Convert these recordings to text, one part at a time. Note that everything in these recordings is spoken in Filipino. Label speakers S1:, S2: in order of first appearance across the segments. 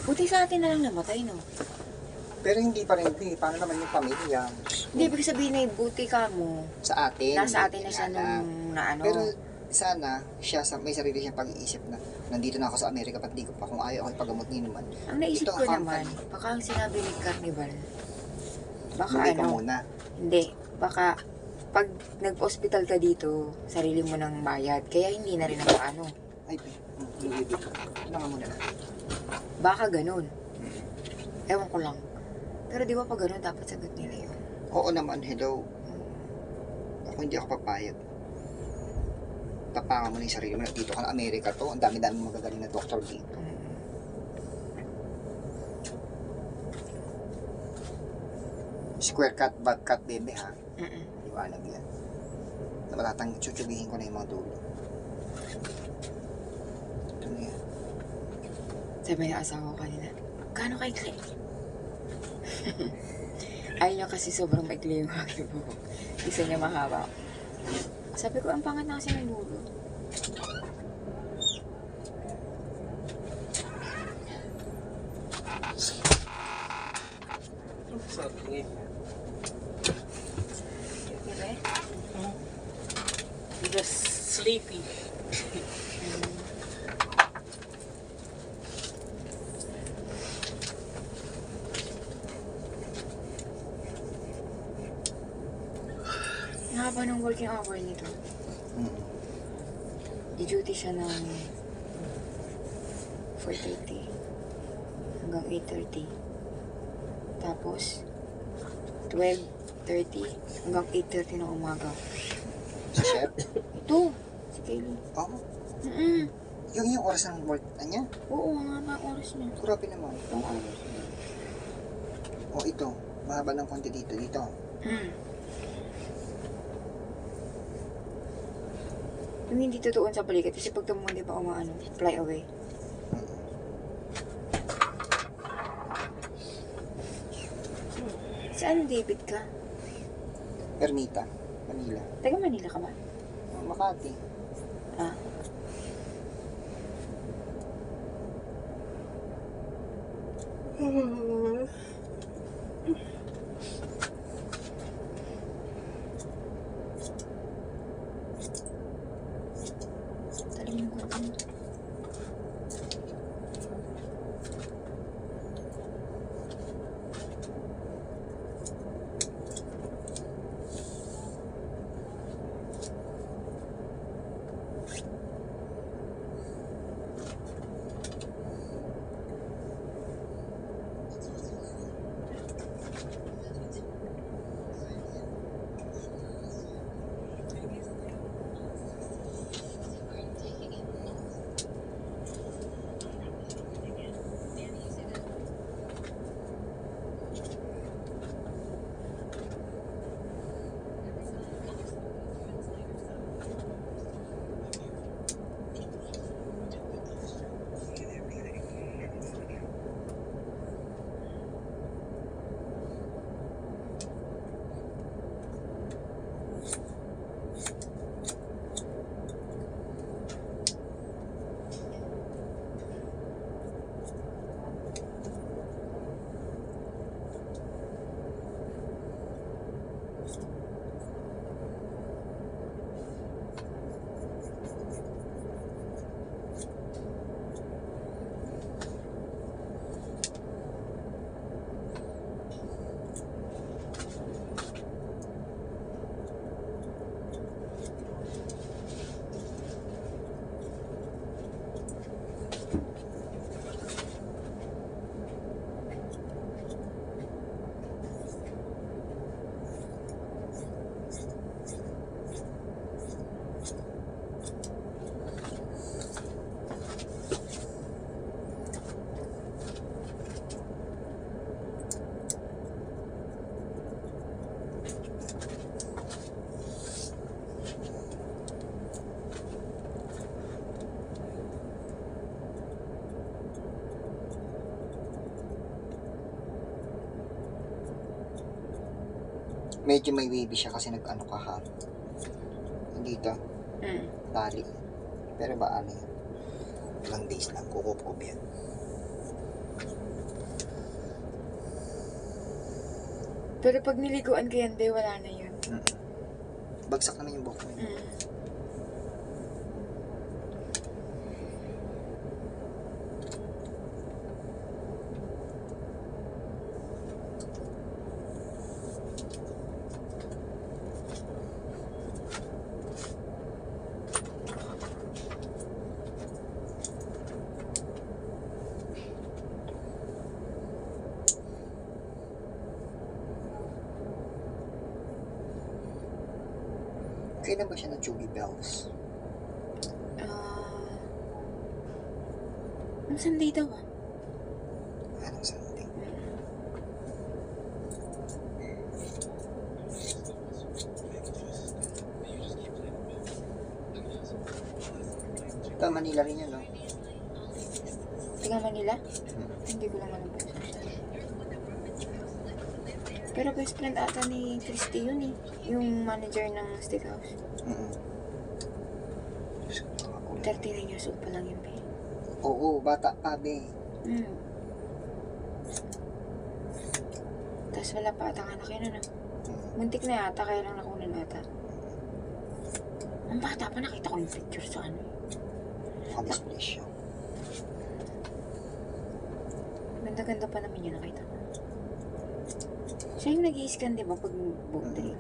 S1: Buti sa atin na lang namatay, no?
S2: Pero hindi pa rin, paano naman yung pamilya?
S1: Hindi, ibig sabihin na buti ka mo.
S2: Sa atin.
S1: Nasa atin na
S2: hindi
S1: siya
S2: alam.
S1: nung na ano.
S2: Pero sana, siya may sarili siyang pag-iisip na nandito na ako sa Amerika, pati ko pa kung ayaw ako ipagamot ni naman.
S1: Ang naisip
S2: Ito
S1: ko
S2: ang
S1: naman,
S2: company.
S1: baka ang sinabi ni Carnival, baka
S2: Bumili ka
S1: ano,
S2: muna.
S1: hindi, baka pag nag-hospital ka dito, sarili mo nang bayad, kaya hindi na rin ako ano.
S2: Ay, luwi dito. Ito nga muna.
S1: Baka ganun. Ewan ko lang. Pero di ba pag ganun, dapat sagot nila yun.
S2: Oo naman, hello. Ako hindi ako papayag. Tapangan mo na yung sarili mo. Dito ka na Amerika to. Ang dami-dami magagaling na doktor dito. Square cut, bad cut, bebe ha. Liwanag yan. Na matatang chuchubihin ko na yung mga dulo. Ito na yan.
S1: Sabi ng asawa ko kanina, gaano kaikli? Ayaw niya kasi sobrang maikli yung aking buhok. Gusto niya mahaba. Sabi ko, ang pangat na kasi ng dulo.
S3: Just sleepy.
S1: Ang haba ng working hour nito. Di-duty siya ng 4:30 hanggang 8:30. Tapos, 12:30 hanggang 8:30 ng umaga.
S2: Si chef?
S1: Ito, si Kaylee.
S2: Oo. Yung oras ng work niya?
S1: Oo, ang haba ang oras niya.
S2: Grabe naman.
S1: Ang oras niya.
S2: O ito, mahaba ng konti dito. Dito.
S1: Yung hindi tutuon sa balikat, kasi pag tumuon, di ba umaano, fly away. Saan David ka?
S2: Ermita, Manila.
S1: Taga Manila ka ba?
S2: Makati.
S1: Ah. Talim yung kutin.
S2: Medyo may wavy siya kasi nag-ano ka ha. Dito, tali. Pero ba ano yun? Ilang days lang, kukup-kup yan.
S1: Pero pag niliguan ko yan, be, wala na yun.
S2: Bagsak naman yung buhok mo. Kailan ba siya na Juby Bells?
S1: Ang Sunday daw ah.
S2: Anong Sunday? Ito, Manila rin yun, no?
S1: Taga Manila? Hindi ko lang alam po. Pero best friend ata ni Christy yun eh. Yung manager ng steakhouse. 39 years old pa lang yun, be.
S2: Oo, bata pa, be.
S1: Tapos wala pa ata anak yun, ano? Muntik na yata, kaya lang nakunan ata. Ang bata pa, nakita ko yung picture sa ano.
S2: Display siya.
S1: Ganda-ganda pa naman yun, nakita ko. Siya yung nag-i-scan, di ba, pag book day?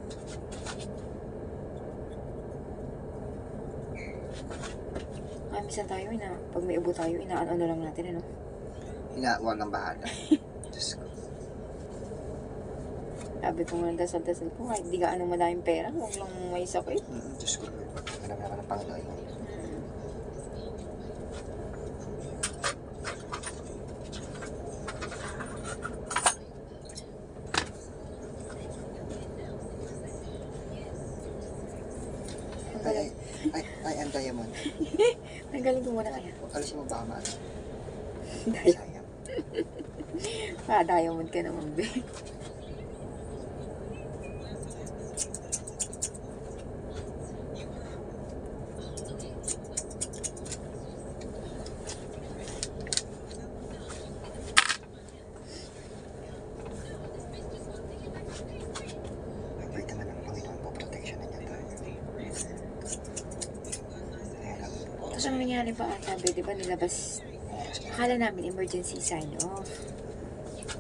S1: Kaya minsan tayo, pag may ubo tayo, inaano na lang natin, ano?
S2: Hinawag ng bahala. Diyos ko.
S1: Sabi ko nga, dasal-dasal po, kahit di ka anong madaming pera, huwag lang may sakit.
S2: Diyos ko. Alam naman ang Panginoon yun. Ay, ang diamond.
S1: Tanggalin ko muna kaya.
S2: Alisin mo baka maano.
S1: Diamond.
S2: Sayang.
S1: Diamond ka naman, be.
S2: Pwede naman ang Panginoon po, protection na niya tayo.
S1: Tapos ang nangyari pa ata, be, di ba nilabas, akala namin emergency sign off.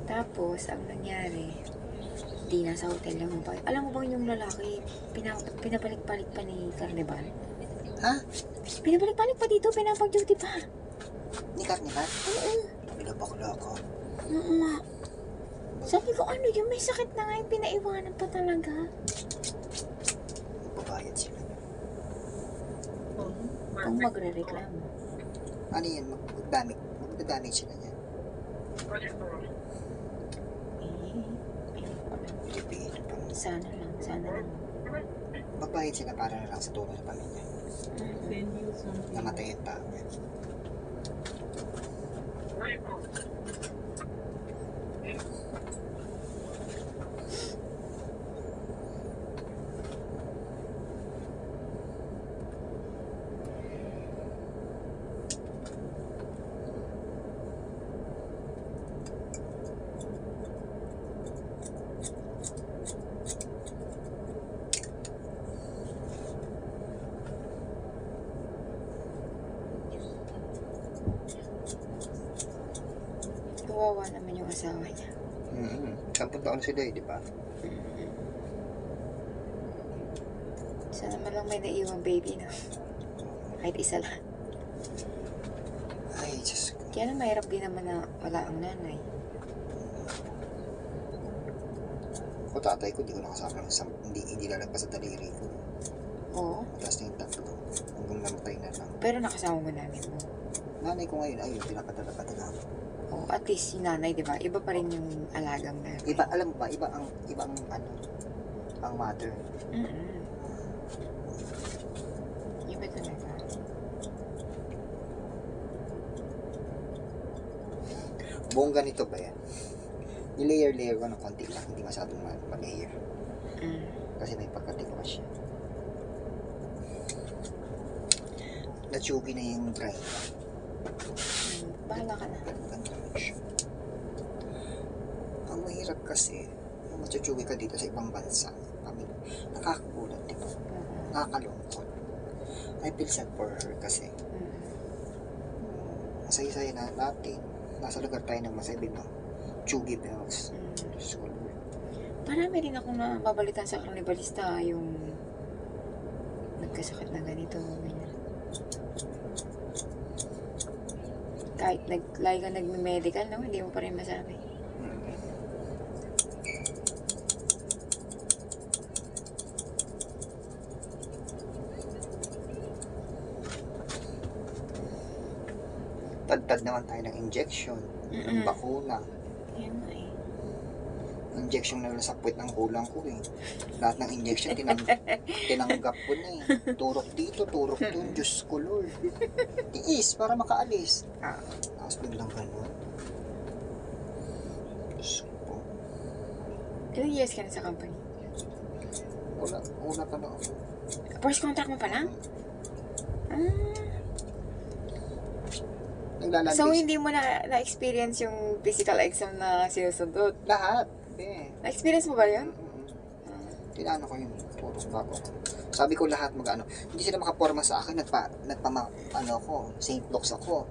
S1: Tapos, ang nangyari, di nasa hotel lang ba? Alam mo bang yung lalaki, pinabalik-balik pa ni Carnival?
S2: Ha?
S1: Pinabalik-balik pa dito, pinapag-duty pa.
S2: Ni Carnival?
S1: Oo.
S2: Bakla ka.
S1: Oo nga. Sabi ko, ano yung may sakit na nga yung pinaiwanan pa talaga.
S2: Babayad sila.
S1: Kung magre-reklamo.
S2: Ano yan? Magdadamage sila niya. Pilipino pa.
S1: Sana lang.
S2: Magbayad sila para na lang sa tulong sa pamilya. Namatay ang tao niya.
S1: Kawawa naman yung asawa niya.
S2: 10 taon sila eh, di ba?
S1: Sana man lang may naiwang baby, no? Kahit isa lang.
S2: Ay, Diyos ko.
S1: Kaya na mahirap din naman na wala ang nanay.
S2: Ako tatay ko, di ko nakasama ng hindi lalagpas sa daliri ko.
S1: Oo.
S2: Mataas na yung tatlo. Hanggang namatay na lang.
S1: Pero nakasama mo namin mo.
S2: Nanay ko ngayon, ayun, pinapadala-padala ako.
S1: Oo, at least yung nanay, di ba? Iba pa rin yung alagang nanay.
S2: Iba, alam mo ba, iba ang ang mother.
S1: Iba talaga.
S2: Buong ganito ba yan? Ni-layer ko ng konti lang, hindi masyadong ma-layer. Kasi may pagkatigas siya. Na-chubby na yung dry.
S1: Bahala ka na.
S2: Ganito naman siya. hirap kasi, machuchuwi ka dito sa ibang bansa. Nakakagulat, di ba? Nakakalungkot. I feel sad for her kasi. Masaya-saya na natin. Nasa lugar tayo ng masaya, no? Chugi bells. So,
S1: Marami rin akong nababalitan sa karnibalista yung nagkasakit na ganito. Ganyan. Kahit lagi ka nagme-medical, no? Hindi mo pa rin masabi.
S2: Tad naman tayo ng injection, ng bakuna.
S1: Yan nga eh.
S2: Injection na lang sa puwet ng kulang ko eh. Lahat ng injection tinanggap ko na eh. Turok dito, turok doon. Diyos ko Lord. Tiis para makaalis. Tapos biglang ganun. Diyos ko.
S1: Ilang years ka na sa company?
S2: Una pa na ako.
S1: First contract mo pa lang?
S2: Naglalandi.
S1: So, hindi mo na-experience yung physical exam na sinusundot?
S2: Lahat. Eh.
S1: Na-experience mo ba yun?
S2: Tinano ko yung puro bago. Sabi ko lahat mag-ano. Hindi sila makaporma sa akin. St. Luke's ako.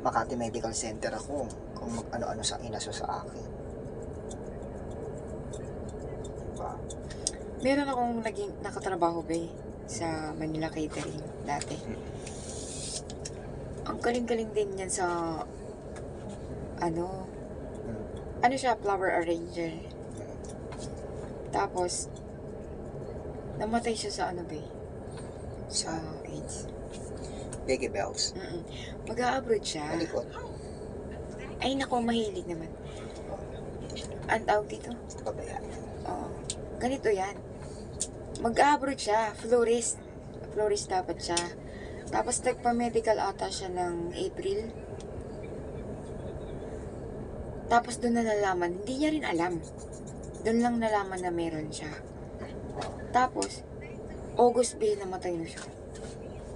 S2: Makati Medical Center ako. Kung mag-ano-ano sa inaso sa akin. Diba?
S1: Meron akong nakatrabaho ba sa Manila Catering dati. Ang galing-galing din yan sa ano siya, flower arranger. Tapos namatay siya sa sa AIDS.
S2: Peggy Bells.
S1: Mag-a-abroad siya.
S2: Malikot.
S1: Ay nako, mahilig naman. Ang tawag dito?
S2: Babaya.
S1: Ganito yan. Mag-a-abroad siya. Florist dapat siya. Tapos nagpa-medical ata siya ng April. Tapos doon na nalaman, hindi niya rin alam. Doon lang nalaman na meron siya. Tapos, August namatay na siya.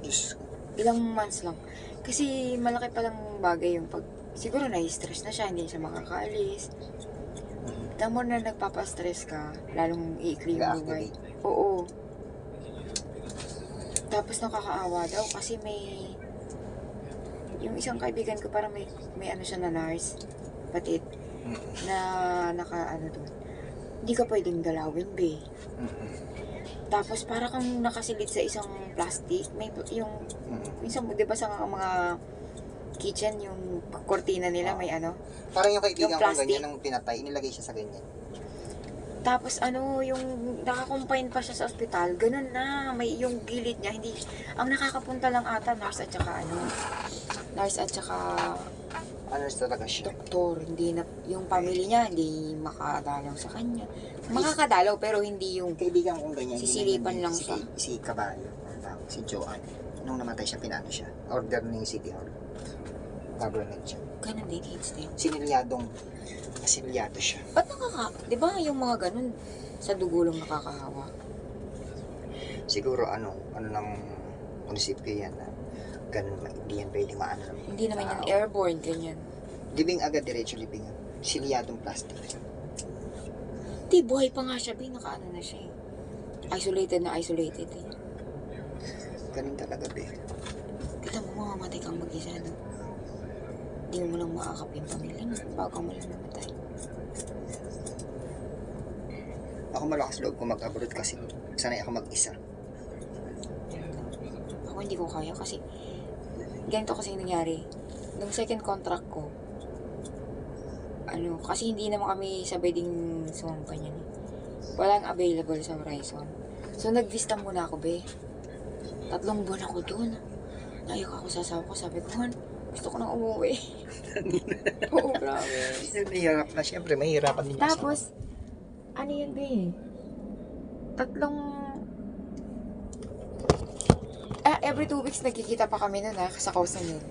S2: Diyos ko.
S1: Ilang months lang. Kasi malaki palang bagay yung siguro na-stress na siya, hindi siya makakaalis. The more na nagpapastress ka, lalong iikli yung buhay. Oo. Tapos nakakaawa daw kasi yung isang kaibigan ko parang may ano siya na nurse, patid, na doon. Hindi ka pwedeng galawin, be. Tapos para kang nakasilid sa isang plastic, minsan, di ba sa mga kitchen, yung kortina nila may ano?
S2: Parang yung kaibigan ko
S1: plastic.
S2: ganyan, nung pinatay, inilagay siya sa ganyan.
S1: Tapos yung nakakumpine pa siya sa ospital, ganun na, may yung gilid niya, hindi, ang nakakapunta lang ata, nurse at saka
S2: Nurse talaga siya.
S1: doktor, hindi na, yung family niya, hindi makadalaw sa kanya. Makakadalaw, pero hindi yung,
S2: Kaibigan kong ganyan.
S1: sisilipan lang siya.
S2: Si Caballo, si Joanne. Nung namatay siya, pinano siya. Order ng City Hall. Government siya.
S1: ganun din, AIDS din.
S2: Asilyado siya.
S1: Ba't di ba yung mga ganun, sa dugo lang nakakahawa?
S2: Siguro ng munisipyo yan na ganun, hindi yan pwede maano naman.
S1: Hindi naman yan airborne, ganyan.
S2: Libing agad, diretso libing. Silyadong plastic.
S1: Di, buhay pa nga siya, nakaano na siya eh. Isolated eh.
S2: Ganun talaga, be.
S1: Kita mo, mamamatay kang mag-isa, no? Hindi mo lang maakap yung pamilya mo bago mo lang namatay.
S2: Ako malakas loob ko mag-abroad kasi sanay ako mag-isa.
S1: Ako hindi ko kaya kasi ganito kasi nangyari. Nung second contract ko, kasi hindi naman kami sabay ding sumampa niyan eh. Walang available sa Horizon. So nag-vista muna ako, be. 3 buwan ako doon. Naiyak ako sa asawa ko, sabi ko, gusto ko nang umuwi. Oo, grabe.
S2: Nahihirap na, syempre, mahihirapan din.
S1: Tapos, yun ba eh? Every 2 weeks nagkikita pa kami nun sa Kausan yun.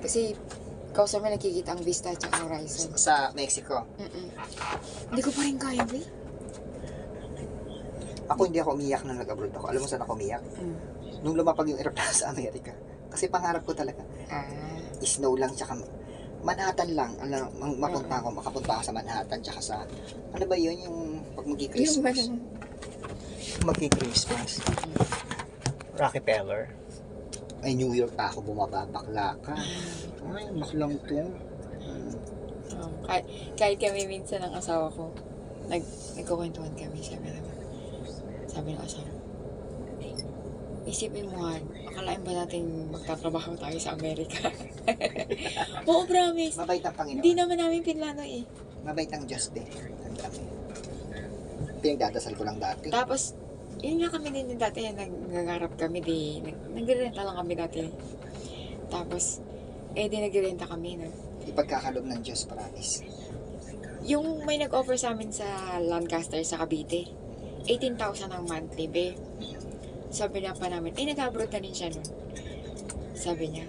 S1: Kasi, Kausan may nagkikita ang Vista at saka Horizon.
S2: Sa Mexico.
S1: Hindi ko pa rin kaya, ba?
S2: Ako hindi ako umiyak nung nag-abroad ako. Alam mo saan ako umiyak? Nung lumapag yung aeroplano sa Amerika. Kasi pangarap ko talaga. Snow lang, tsaka Manhattan lang. Alam, makapunta ako sa Manhattan, tsaka sa, ano ba yun, yung pag
S1: Yung
S2: magi-Christmas?
S1: ano,
S2: Magi-Christmas. Rockefeller. Ay, New York pa ako bumaba, bakla ka. Ay, baklang to.
S1: kahit kami minsan ng asawa ko, nagkukwentuhan kami, sabi ng asawa, isipin mo nga, akalain ba natin magtatrabaho tayo sa Amerika? Oo, promise.
S2: Mabait ang Panginoon.
S1: Hindi naman namin pinlano eh.
S2: Mabait ang Diyos din. Ang dami. Pinagdadasal ko lang dati.
S1: Tapos, yun nga kami din dati, naggarap kami nagrerenta lang kami dati. Tapos, di nagrerenta kami, no?
S2: Ipagkakalob ng Diyos, promise.
S1: Yung may nag-offer sa amin sa Lancaster sa Cavite, 18,000 ang monthly, be. Sabi na pa namin, nag-abroad na rin siya nun. Sabi niya,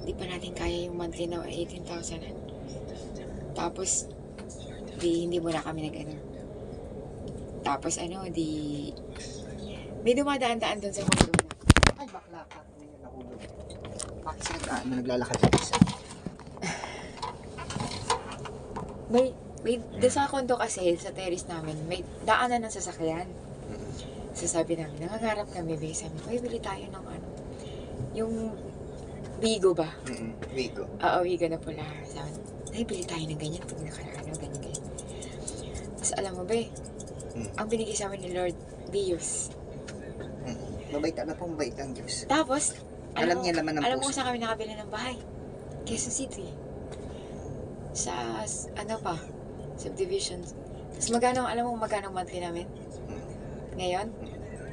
S1: di pa natin kaya yung monthly na 18,000. Tapos, hindi mo na kami nag-ano. Tapos may dumadaan-daan dun sa mundo mo.
S2: Ay, bakla ka. Ngayon nahulog. Bakit sila naglalakad sa isa?
S1: May doon sa kondo kasi, sa terrace namin, may daanan ng sasakyan. So sabi namin, nangangarap kami, be. Sabi ko, bili tayo ng yung Wigo ba?
S2: Wigo.
S1: Oo, Wigo na pula. Sabi, bili tayo ng ganyan pag ganyan. Tapos alam mo, be, ang binigay sa amin ni Lord, Bios.
S2: Mabait na pong mabait ang Diyos.
S1: Tapos,
S2: Alam niya naman ang
S1: alam mo
S2: puso.
S1: kung saan kami nakabili ng bahay? Quezon City. Sa, subdivision. Tapos alam mo magkano monthly namin? Ngayon,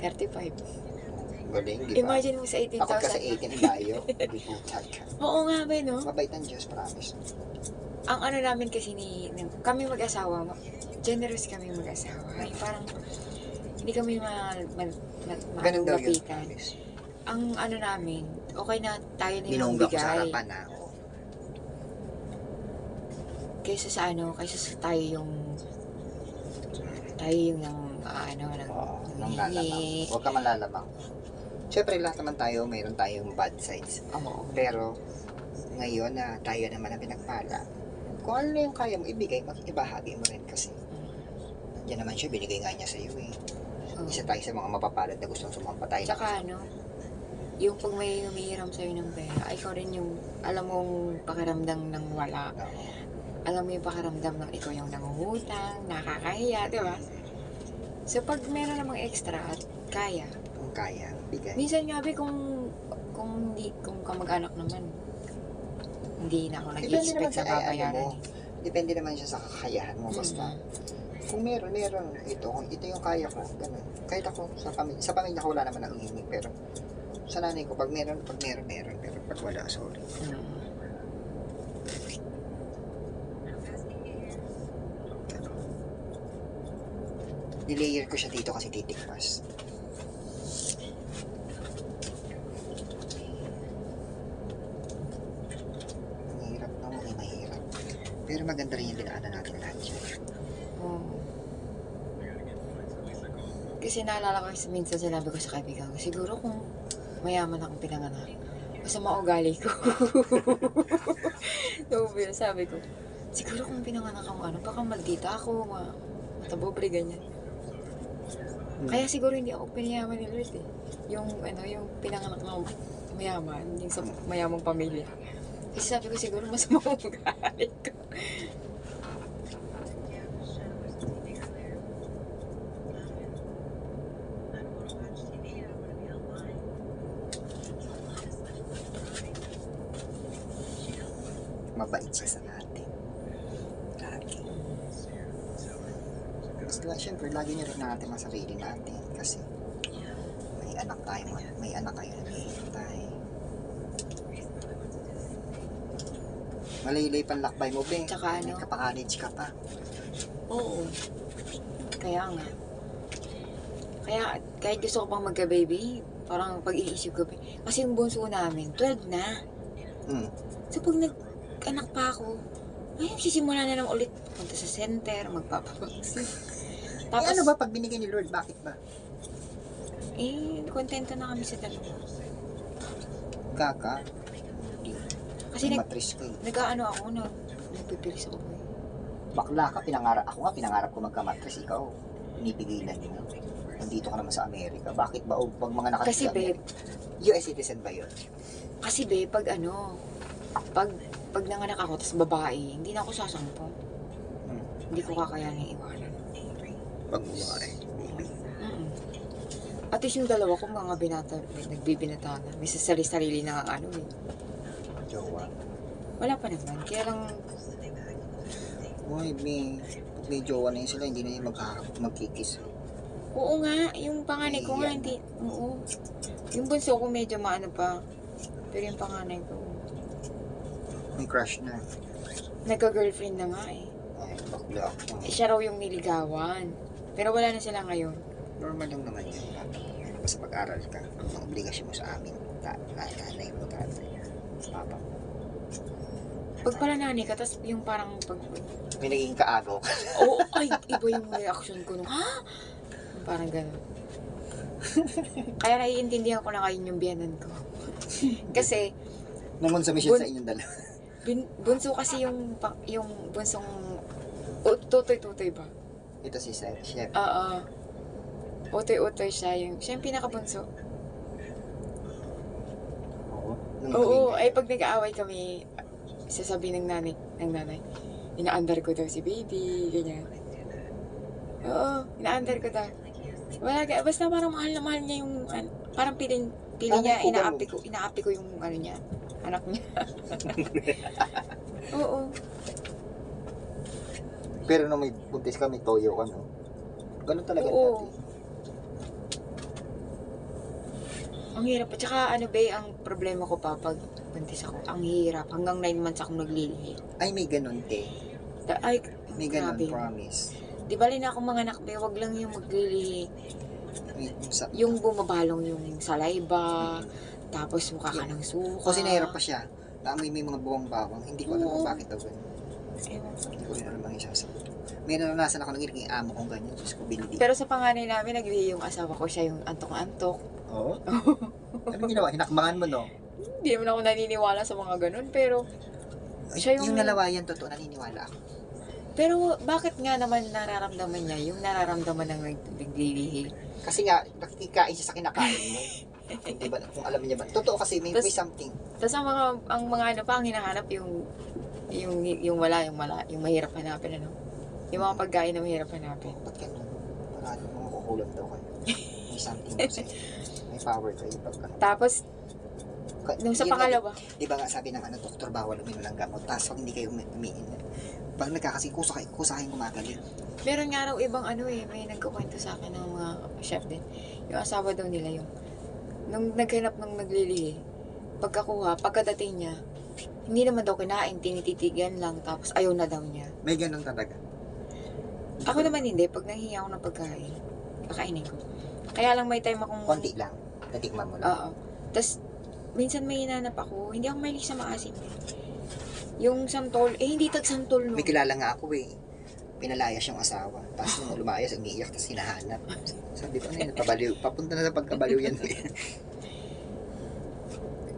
S1: 35.
S2: Galing, di ba?
S1: Imagine mo sa 18,000.
S2: Ako kasi 18 tayo. Hindi po ka.
S1: Oo nga ba, no?
S2: Mabait ang Diyos, promise.
S1: Ang namin kasi kami mag-asawa, generous kami mag-asawa. Ay, parang, hindi kami
S2: Ganun daw yun,
S1: mapitan.
S2: promise.
S1: Ang namin, okay na tayo na yung
S2: Binongga ko sa
S1: bigay.
S2: harapan na.
S1: Kaysa sa tayo yung ng
S2: Nang lalabang. Huwag ka malalabang. Siyempre, lahat naman tayo, mayroon tayong bad sides.
S1: Oo.
S2: Pero, ngayon na tayo naman ang pinagpala, kung ano na yung kaya mo ibigay, ibahagi mo rin kasi. Yan naman siya, binigay nga niya sa iyo eh. Isa tayo sa mga mapapalad na gustong sumampatay.
S1: Tsaka yung pag may humihiram sa'yo ng pera, ikaw rin yung, alam mong pakiramdam ng wala. Alam mo yung pakiramdam ng ikaw yung nangungutang, nakakahiya, di ba? So, pag meron namang extra at kaya.
S2: Kung kaya, bigay.
S1: Minsan nga, kung kamag-anak naman, hindi na ako nag-expect sa babayaran.
S2: Depende naman siya sa kakayahan mo. Basta, kung meron. Ito, kung ito yung kaya ko, ganun. Kahit ako, sa pamilya ko, wala naman ang hihingin. Pero, sa nanay ko, pag meron. Pero pag wala, sorry. Nilayer ko siya dito kasi titikmas. Mahirap. Pero maganda rin yung dinaanan natin lahat yan.
S1: Kasi naalala ko minsan sinabi ko sa kaibigan ko, siguro kung mayaman akong pinanganak, masama ugali ko. Sabi ko, siguro kung pinanganak akong baka maldita ako, matabobre, ganyan. Kaya siguro hindi ako pinayaman ni Lord eh. Yung pinanganak ng mayaman, yung sa mayamang pamilya. Kasi sabi ko siguro masama ang ugali ko.
S2: Mabait siya sa atin. Lagi. Basta syempre, lagi niya rin natin ang sarili natin kasi may anak tayo, may anak kayo na hihintay. Malaylay panlakbay mo, be.
S1: Tsaka
S2: May kapaka-college ka pa.
S1: Oo. Kaya nga. Kaya kahit gusto ko pang magka-baby, parang pag-iisip ko, kasi yung bunso namin, 12 na. So pag nag-anak pa ako, sisimula na naman ulit punta sa center, magpapabaksin. Tapos,
S2: ano ba pag binigay ni Lord, bakit ba?
S1: kontento na kami sa dalawa.
S2: Kaka?
S1: Kasi
S2: Yung matris ko eh.
S1: nag-ano ako, nagpipilis ako eh.
S2: Bakla ka, ako nga pinangarap ko magka-matris, ikaw. Pinipigilan mo. Nandito ka naman sa Amerika. Bakit ba? O, pag mga nakatira
S1: Kasi
S2: sa
S1: babe,
S2: Amerika, US citizen ba yun?
S1: kasi babe, pag nanganak ako, tas babae, hindi na ako sasampong. Hindi ko kakayanin iwanan.
S2: Pag buhay.
S1: Mm-mm. At least yung dalawa ko mga nagbibinata na. May sarili na ano eh.
S2: Jowa.
S1: Wala pa naman. Kaya lang,
S2: Uy, may jowa na yun sila, hindi na yun magkikis.
S1: oo nga, yung panganay ko nga,
S2: Iyan.
S1: hindi, oo. Yung bunso ko medyo maano pa. Pero yung panganay ko,
S2: May crush na.
S1: nagka-girlfriend na nga eh.
S2: Ay, bakla ako.
S1: Siya raw yung niligawan. Pero wala na sila ngayon.
S2: Normal lang naman yun. Basta pag-aral ka, ang obligasyon mo sa amin. Nanay mo, tatay. Papa mo.
S1: Pag pala nanay ka, tas yung parang
S2: May naging kaagaw ka.
S1: oo, ay, iba yung reaction ko nung, ha? Parang gano'n. Kaya naiintindihan ko na ngayon yung biyanan ko. Kasi,
S2: Naman sa mission sa inyong dalawa.
S1: bunso kasi yung bunsong, tutoy-tutoy ba?
S2: Ito si Chef.
S1: Oo. Utoy-utoy siya siya yung pinakabunso.
S2: Oo.
S1: Oo, ay pag nag-aaway kami, sasabihin ng nanay, inaandar ko daw si baby, ganyan. Oo, inaandar ko daw. Wala, basta parang mahal na mahal niya yung, parang pili niya, inaapi ko yung ano niya, anak niya. Oo.
S2: Pero nung may buntis ka, may toyo ka, no? Ganun talaga
S1: Oo.
S2: dati.
S1: Ang hirap. At saka ano ba, ang problema ko pa pag buntis ako, ang hirap. Hanggang 9 months akong naglilihi.
S2: Ay, may ganun, te.
S1: Ay,
S2: May ganun,
S1: grabe.
S2: promise.
S1: Di ba rin akong mga anak, wag lang yung maglilihi.
S2: Sa,
S1: Yung bumabalong yung saliva, tapos mukha ka ng suka.
S2: kasi nahirap pa siya. Naamoy may mga buwang bawang. Hindi ko alam
S1: Oo.
S2: kung bakit daw ganun.
S1: Ewan ko.
S2: Hindi ko rin alam ang isasagot. May naranasan ako naging amo kong ganyan. Diyos ko, binili.
S1: Pero sa panganay namin, naglilihi yung asawa ko, siya yung antok-antok.
S2: Oo? Ano ginawa? Hinakbangan mo, no?
S1: Hindi naman ako naniniwala sa mga ganun, pero siya
S2: Yung nalawayan, totoo, naniniwala ako.
S1: pero bakit nga naman nararamdaman niya yung nararamdaman ng naglilihi?
S2: Kasi nga, nakikikain siya sa kinakain mo. Di ba? Kung alam niya ba. Totoo kasi, may something.
S1: Tapos ang mga ano pa, ang hinahanap yung mahirap hanapin, ano? Yung mga pagkain na mahirap hanapin.
S2: Ba't ganun? Marami mga kukulam daw kayo. May something kasi. May power kayo pag ano.
S1: Tapos, nung sa
S2: Yun nga,
S1: pangalawa,
S2: Di ba nga sabi ng doktor, bawal uminom ng gamot. Tapos pag hindi kayo umiinom, pag nagkakasing kusa kayong gumagaling.
S1: meron nga raw ibang may nagkukwento sa akin ng mga chef din. Yung asawa daw nila nung naghanap ng naglilihi, pagkadating niya, hindi naman daw kinain, tinititigan lang, tapos ayaw na daw niya.
S2: May ganun talaga.
S1: Ako naman hindi, pag nahihiya ako ng pagkain, kakainin ko. Kaya lang may time akong...
S2: Konti lang. Natikman mo lang.
S1: Oo. Tapos, minsan may hinanap ako, hindi ako mahilig sa maasim. Yung santol, hindi tag-santol no.
S2: May kilala nga ako eh. Pinalayas yung asawa. Tapos nung lumayas, umiiyak, tapos hinahanap. Sabi ko, ano yun, papunta na sa pagkabaliw yan.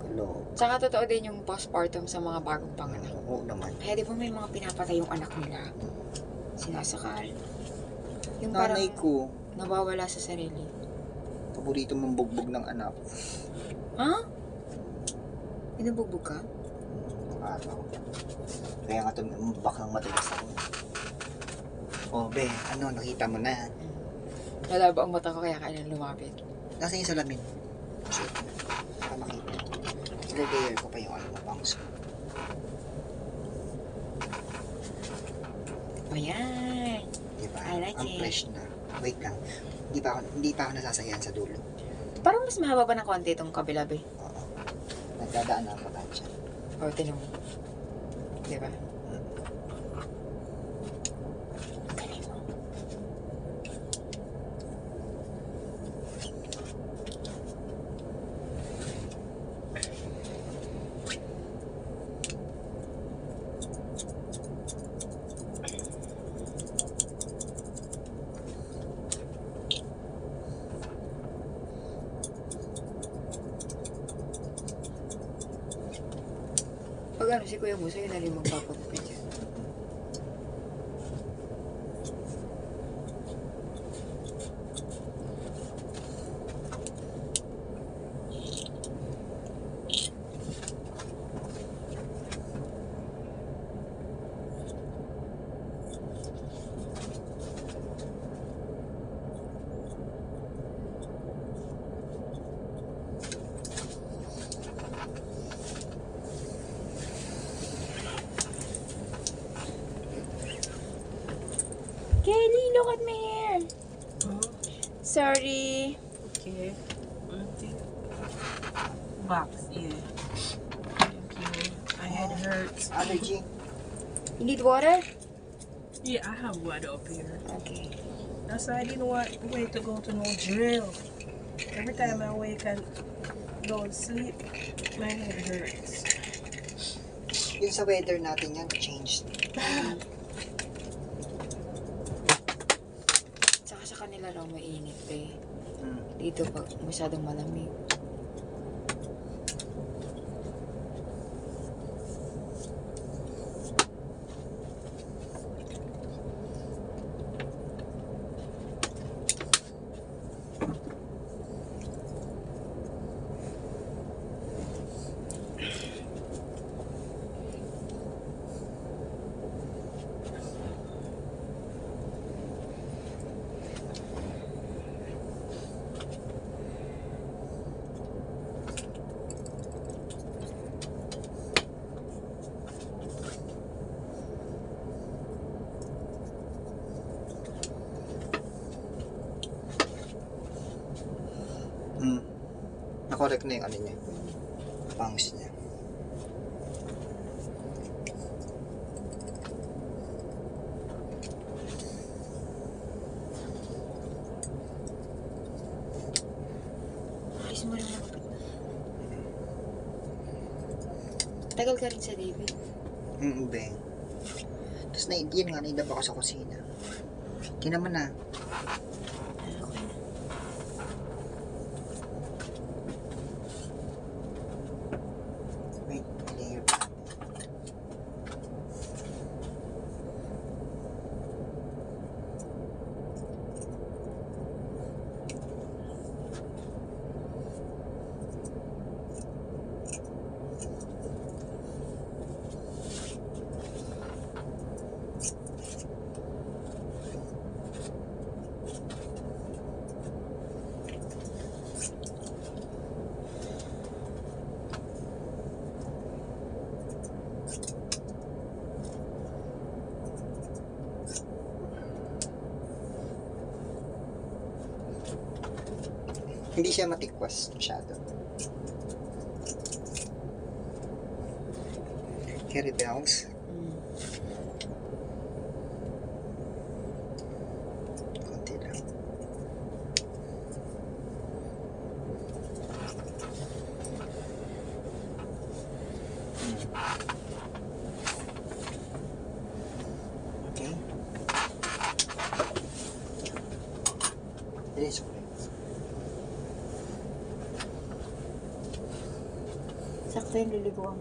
S2: Hello.
S1: Saka totoo din yung postpartum sa mga bagong panganak.
S2: Oo naman.
S1: Kaya di ba may mga pinapatay yung anak nila? Sinasakal. Yung parang
S2: Nanay ko,
S1: nawawala sa sarili.
S2: paborito mong bugbog ng anak.
S1: Ha? Binubugbog ka?
S2: Araw. Kaya nga tumibak ng matagas ako. Oh, be, ano, nakita mo na.
S1: Nalaba ang mata ko kaya kailan lumapit.
S2: Nasa yung salamin. Kasi, para makita. Ilalayer ko pa yung ano, bangs ko.
S1: Ayan.
S2: Diba?
S1: I like
S2: Ang
S1: it.
S2: fresh na. Wait lang. Hindi pa ako nasasayahan sa dulo.
S1: Parang mas mahaba pa ng konti itong kabila, be.
S2: Oo. Nagdadaan na ako tansya.
S1: O, tinan mo. Diba? Galing mo. Pag Pag ano, si Kuya mo, sa'yo na rin magpapagupi dyan. Kelly, look at my hair. Sorry.
S3: Okay. Box, yeah. Thank you. My head hurts.
S2: Allergy.
S1: You need water?
S3: Yeah, I have blood up here.
S1: Okay.
S3: That's why I didn't want wait to go to no drill. Every time I wake and don't sleep, my head hurts.
S2: Yung sa weather natin yan, changed.
S1: Tsaka sa kanila raw mainit eh.
S2: Mm.
S1: Dito pag masyadong malamig.
S2: Mm. Nakorek na yung ano niya. Bangs niya.
S1: Alis mo rin yung kapit. Tagal ka rin sa David.
S2: Beng. Tapos yun nga, naidap ako sa kusina. Di naman na.
S1: Okay.
S2: Wait, layer pa. Hindi siya matikwas masyado. Carry bells. Konti lang. Okay. Diretso ko.
S1: Sakto yung liliguan